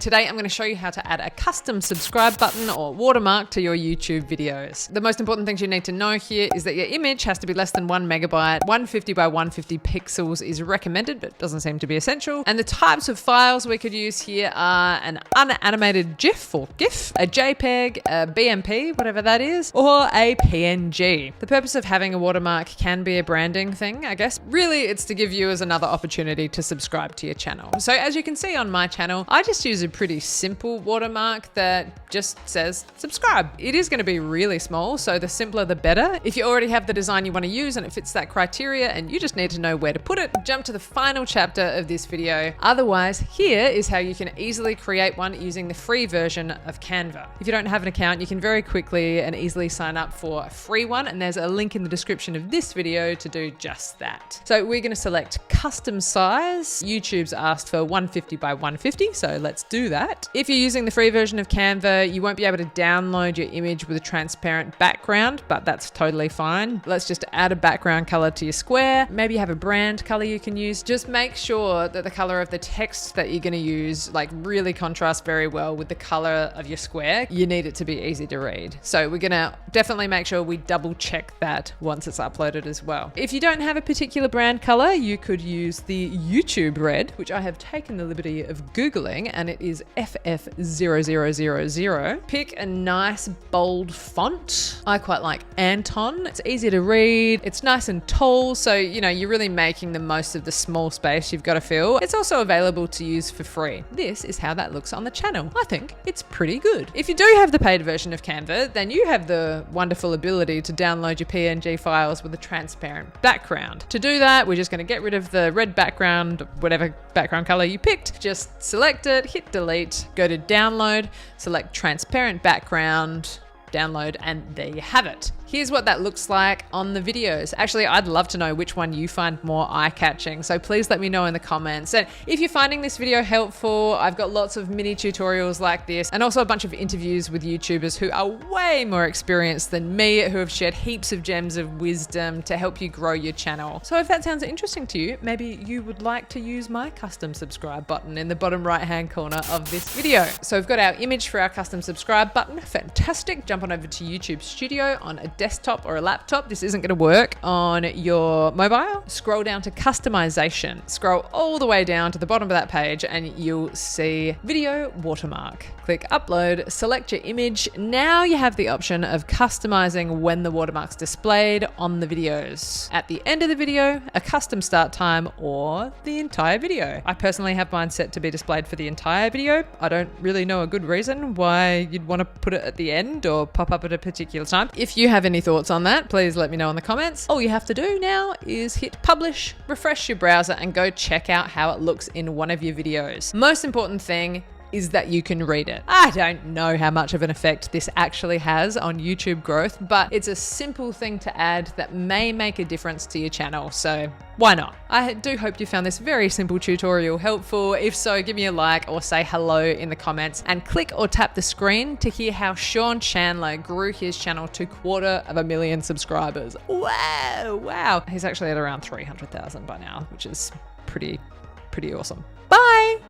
Today, I'm going to show you how to add a custom subscribe button or watermark to your YouTube videos. The most important things you need to know here is that your image has to be less than 1 megabyte. 150 by 150 pixels is recommended, but doesn't seem to be essential. And the types of files we could use here are an unanimated GIF or GIF, a JPEG, a BMP, whatever that is, or a PNG. The purpose of having a watermark can be a branding thing, I guess. Really, it's to give viewers another opportunity to subscribe to your channel. So as you can see on my channel, I just use a pretty simple watermark that just says subscribe. It is going to be really small, so the simpler the better. If you already have the design you want to use and it fits that criteria and you just need to know where to put it, jump to the final chapter of this video. Otherwise, here is how you can easily create one using the free version of Canva. If you don't have an account, you can very quickly and easily sign up for a free one, and there's a link in the description of this video to do just that. So we're going to select custom size. YouTube's asked for 150 by 150, so let's do that. If you're using the free version of Canva, you won't be able to download your image with a transparent background, but that's totally fine. Let's just add a background color to your square. Maybe you have a brand color you can use. Just make sure that the color of the text that you're going to use really contrasts very well with the color of your square. You need it to be easy to read. So we're going to definitely make sure we double check that once it's uploaded as well. If you don't have a particular brand color, you could use the YouTube red, which I have taken the liberty of Googling, and it is FF0000. Pick a nice bold font. I quite like Anton. It's easy to read. It's nice and tall. So, you're really making the most of the small space you've got to fill. It's also available to use for free. This is how that looks on the channel. I think it's pretty good. If you do have the paid version of Canva, then you have the wonderful ability to download your PNG files with a transparent background. To do that, we're just going to get rid of the red background, whatever background color you picked. Just select it, hit delete, go to download, select transparent background, download, and there you have it. Here's what that looks like on the videos. Actually, I'd love to know which one you find more eye-catching, so please let me know in the comments. And if you're finding this video helpful, I've got lots of mini tutorials like this, and also a bunch of interviews with YouTubers who are way more experienced than me, who have shared heaps of gems of wisdom to help you grow your channel. So if that sounds interesting to you, maybe you would like to use my custom subscribe button in the bottom right-hand corner of this video. So we've got our image for our custom subscribe button. Fantastic. Jump on over to YouTube Studio on a desktop or a laptop. This isn't going to work on your mobile. Scroll down to customization. Scroll all the way down to the bottom of that page and you'll see video watermark. Click upload, select your image. Now you have the option of customizing when the watermark's displayed on the videos. At the end of the video, a custom start time, or the entire video. I personally have mine set to be displayed for the entire video. I don't really know a good reason why you'd want to put it at the end or pop up at a particular time. If you have any thoughts on that, please let me know in the comments. All you have to do now is hit publish, refresh your browser, and go check out how it looks in one of your videos. Most important thing is that you can read it. I don't know how much of an effect this actually has on YouTube growth, but it's a simple thing to add that may make a difference to your channel, so why not? I do hope you found this very simple tutorial helpful. If so, give me a like or say hello in the comments, and click or tap the screen to hear how Sean Chandler grew his channel to 250,000 subscribers. Wow. He's actually at around 300,000 by now, which is pretty awesome. Bye.